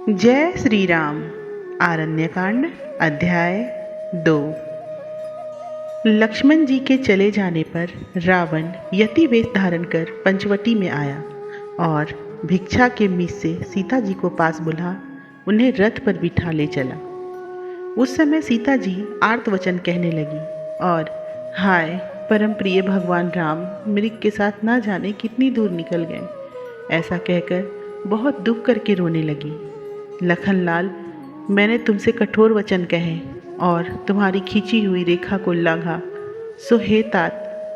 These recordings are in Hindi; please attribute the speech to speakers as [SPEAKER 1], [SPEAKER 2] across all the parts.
[SPEAKER 1] जय श्री राम। आरण्यकांड अध्याय 2। लक्ष्मण जी के चले जाने पर रावण यति वेश धारण कर पंचवटी में आया और भिक्षा के मिस से सीता जी को पास बुला उन्हें रथ पर बिठा ले चला। उस समय सीता जी आर्तवचन कहने लगी और हाय परम प्रिय भगवान राम मृग के साथ ना जाने कितनी दूर निकल गए, ऐसा कहकर बहुत दुख करके रोने लगी। लखनलाल, मैंने तुमसे कठोर वचन कहे और तुम्हारी खींची हुई रेखा को लांघा, सो हे तात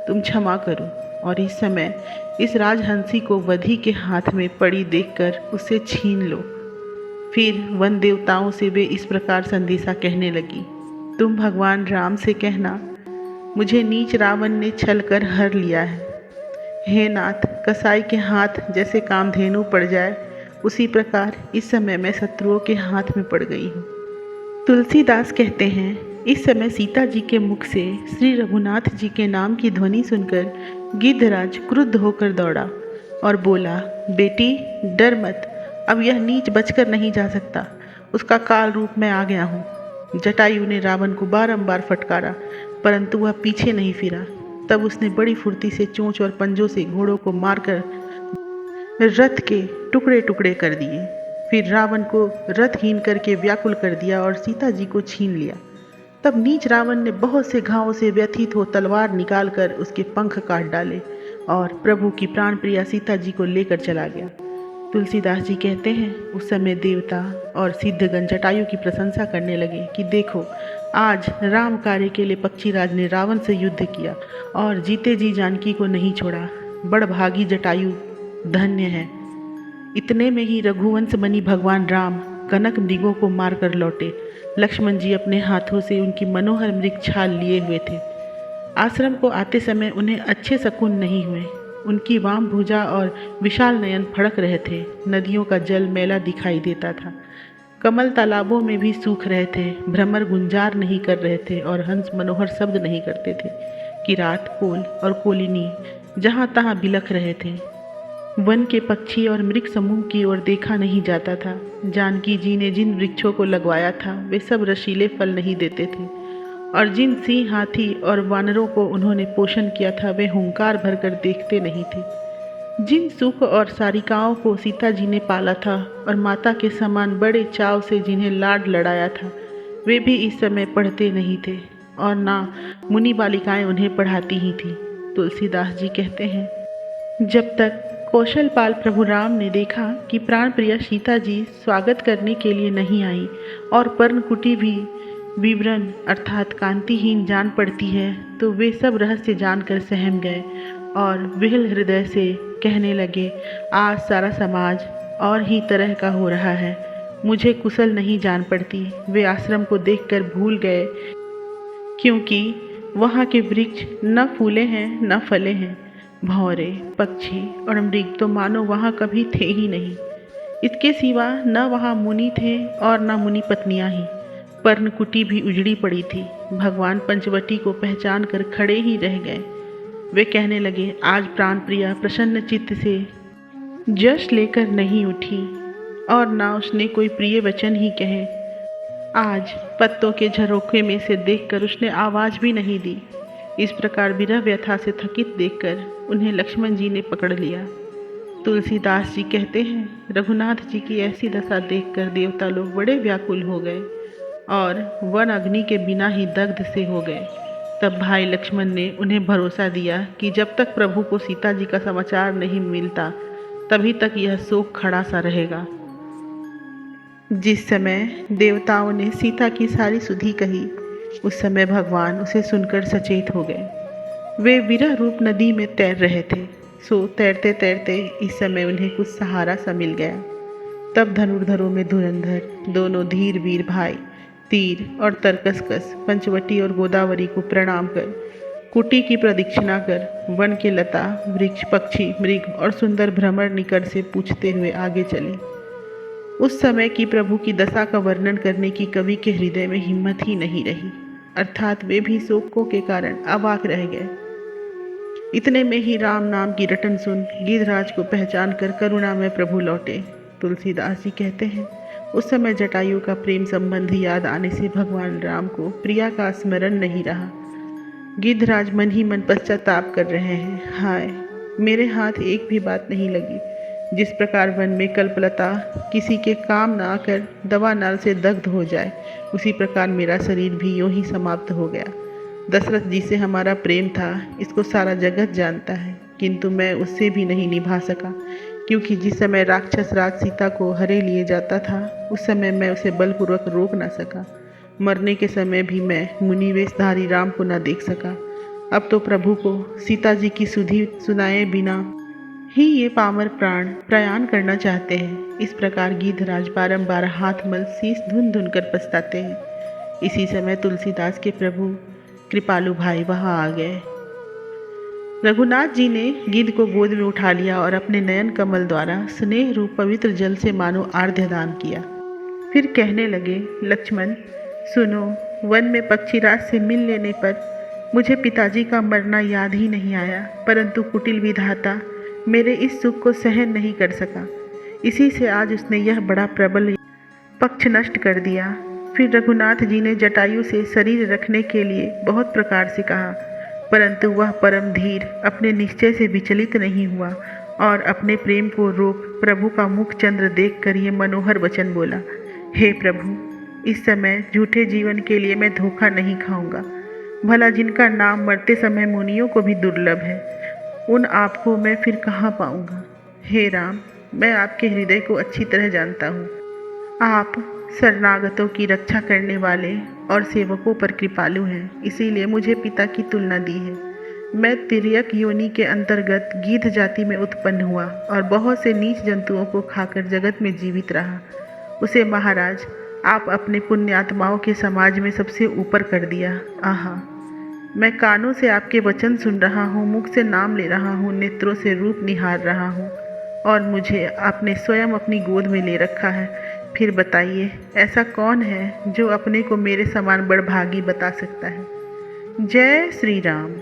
[SPEAKER 1] तुम क्षमा करो और इस समय इस राजहंसी को वधी के हाथ में पड़ी देखकर उसे छीन लो। फिर वन देवताओं से वे इस प्रकार संदेशा कहने लगी, तुम भगवान राम से कहना मुझे नीच रावण ने छल कर हर लिया है। हे नाथ, कसाई के हाथ जैसे कामधेनु पड़ जाए उसी प्रकार इस समय मैं शत्रुओं के हाथ में पड़ गई हूँ। तुलसीदास कहते हैं, इस समय सीता जी के मुख से श्री रघुनाथ जी के नाम की ध्वनि सुनकर गिद्धराज क्रुद्ध होकर दौड़ा और बोला, बेटी डर मत, अब यह नीच बचकर नहीं जा सकता, उसका काल रूप मैं आ गया हूँ। जटायु ने रावण को बारंबार फटकारा परंतु वह पीछे नहीं फिरा। तब उसने बड़ी फुर्ती से चोंच और पंजों से घोड़ों को मारकर रथ के टुकड़े टुकड़े कर दिए। फिर रावण को रथहीन करके व्याकुल कर दिया और सीता जी को छीन लिया। तब नीच रावण ने बहुत से घावों से व्यथित हो तलवार निकालकर उसके पंख काट डाले और प्रभु की प्राण प्रिया सीता जी को लेकर चला गया। तुलसीदास जी कहते हैं, उस समय देवता और सिद्धगण जटायु की प्रशंसा करने लगे कि देखो, आज राम कार्य के लिए पक्षीराज ने रावण से युद्ध किया और जीते जी जानकी को नहीं छोड़ा। बड़भागी जटायु धन्य है। इतने में ही रघुवंश बनी भगवान राम कनक मृगों को मारकर लौटे। लक्ष्मण जी अपने हाथों से उनकी मनोहर मृग छाल लिए हुए थे। आश्रम को आते समय उन्हें अच्छे शकुन नहीं हुए। उनकी वाम भुजा और विशाल नयन फड़क रहे थे। नदियों का जल मैला दिखाई देता था। कमल तालाबों में भी सूख रहे थे। भ्रमर गुंजार नहीं कर रहे थे और हंस मनोहर शब्द नहीं करते थे। किरात, कोल और कोलिनी जहाँ तहाँ बिलख रहे थे। वन के पक्षी और मृग समूह की ओर देखा नहीं जाता था। जानकी जी ने जिन वृक्षों को लगवाया था वे सब रसीले फल नहीं देते थे और जिन सिंह, हाथी और वानरों को उन्होंने पोषण किया था वे हुंकार भरकर देखते नहीं थे। जिन सुख और सारिकाओं को सीता जी ने पाला था और माता के समान बड़े चाव से जिन्हें लाड लड़ाया था वे भी इस समय पढ़ते नहीं थे और ना मुनि बालिकाएं उन्हें पढ़ाती ही थी। तुलसीदास जी कहते हैं, जब तक कौशलपाल प्रभु राम ने देखा कि प्राण प्रिया सीता जी स्वागत करने के लिए नहीं आई और पर्णकुटी भी विवरण अर्थात कांतिहीन जान पड़ती है, तो वे सब रहस्य जानकर सहम गए और विहल हृदय से कहने लगे, आज सारा समाज और ही तरह का हो रहा है, मुझे कुशल नहीं जान पड़ती। वे आश्रम को देखकर भूल गए क्योंकि वहाँ के वृक्ष न फूले हैं न फले हैं। भौरे, पक्षी और मृग तो मानो वहाँ कभी थे ही नहीं। इसके सिवा न वहाँ मुनि थे और न मुनि पत्नियाँ ही। पर्णकुटी भी उजड़ी पड़ी थी। भगवान पंचवटी को पहचान कर खड़े ही रह गए। वे कहने लगे, आज प्राण प्रिया प्रसन्न चित्त से जश लेकर नहीं उठी और ना उसने कोई प्रिय वचन ही कहे। आज पत्तों के झरोखे में से देखकर उसने आवाज़ भी नहीं दी। इस प्रकार विरह व्यथा से थकित देखकर उन्हें लक्ष्मण जी ने पकड़ लिया। तुलसीदास जी कहते हैं, रघुनाथ जी की ऐसी दशा देखकर देवता लोग बड़े व्याकुल हो गए और वन अग्नि के बिना ही दग्ध से हो गए। तब भाई लक्ष्मण ने उन्हें भरोसा दिया कि जब तक प्रभु को सीता जी का समाचार नहीं मिलता तभी तक यह शोक खड़ा सा रहेगा। जिस समय देवताओं ने सीता की सारी सुधि कही उस समय भगवान उसे सुनकर सचेत हो गए। वे विरह रूप नदी में तैर रहे थे, सो तैरते तैरते इस समय उन्हें कुछ सहारा सा मिल गया। तब धनुर्धरों में धुरंधर दोनों धीर वीर भाई तीर और तरकसकस पंचवटी और गोदावरी को प्रणाम कर कुटी की प्रदक्षिणा कर वन के लता वृक्ष, पक्षी, मृग और सुंदर भ्रमर निकट से पूछते हुए आगे चले। उस समय की प्रभु की दशा का वर्णन करने की कवि के हृदय में हिम्मत ही नहीं रही, अर्थात वे भी शोकों के कारण अवाक रह गए। इतने में ही राम नाम की रटन सुन गिद्धराज को पहचान कर करुणा में प्रभु लौटे। तुलसीदास जी कहते हैं, उस समय जटायु का प्रेम संबंध याद आने से भगवान राम को प्रिया का स्मरण नहीं रहा। गिद्धराज मन ही मन पश्चाताप कर रहे हैं। हाय, मेरे हाथ एक भी बात नहीं लगी। जिस प्रकार वन में कल्पलता किसी के काम ना आकर दवा नाल से दग्ध हो जाए, उसी प्रकार मेरा शरीर भी यूं ही समाप्त हो गया। दशरथ जी से हमारा प्रेम था, इसको सारा जगत जानता है, किंतु मैं उससे भी नहीं निभा सका, क्योंकि जिस समय राक्षस राज सीता को हरे लिए जाता था, उस समय मैं उसे बलपूर्वक रोक ना सका। मरने के समय भी मैं मुनिवेशधारी राम को न देख सका। अब तो प्रभु को सीता जी की सुधि सुनाए बिना ही ये पामर प्राण प्रयाण करना चाहते हैं। इस प्रकार गिद्धराज बारंबार हाथ मल शीश धुन धुन कर पछताते हैं। इसी समय तुलसीदास के प्रभु कृपालु भाई वहां आ गए। रघुनाथ जी ने गिद्ध को गोद में उठा लिया और अपने नयन कमल द्वारा स्नेह रूप पवित्र जल से मानो आर्ध्य दान किया। फिर कहने लगे, लक्ष्मण सुनो, वन में पक्षीराज से मिल लेने पर मुझे पिताजी का मरना याद ही नहीं आया, परंतु कुटिल विधाता मेरे इस सुख को सहन नहीं कर सका। इसी से आज उसने यह बड़ा प्रबल पक्ष नष्ट कर दिया। फिर रघुनाथ जी ने जटायु से शरीर रखने के लिए बहुत प्रकार से कहा, परंतु वह परम धीर अपने निश्चय से विचलित नहीं हुआ और अपने प्रेम को रोक प्रभु का मुख चंद्र देख कर ये मनोहर वचन बोला, हे प्रभु, इस समय झूठे जीवन के लिए मैं धोखा नहीं खाऊंगा। भला जिनका नाम मरते समय मुनियों को भी दुर्लभ है, उन आपको मैं फिर कहाँ पाऊंगा। हे राम, मैं आपके हृदय को अच्छी तरह जानता हूँ। आप शरणागतों की रक्षा करने वाले और सेवकों पर कृपालु हैं, इसीलिए मुझे पिता की तुलना दी है। मैं तिर्यक योनि के अंतर्गत गिद्ध जाति में उत्पन्न हुआ और बहुत से नीच जंतुओं को खाकर जगत में जीवित रहा। उसे महाराज आप अपने पुण्यात्माओं के समाज में सबसे ऊपर कर दिया। आहा, मैं कानों से आपके वचन सुन रहा हूँ, मुख से नाम ले रहा हूँ, नेत्रों से रूप निहार रहा हूँ और मुझे आपने स्वयं अपनी गोद में ले रखा है। फिर बताइए, ऐसा कौन है जो अपने को मेरे समान बड़भागी बता सकता है। जय श्री राम।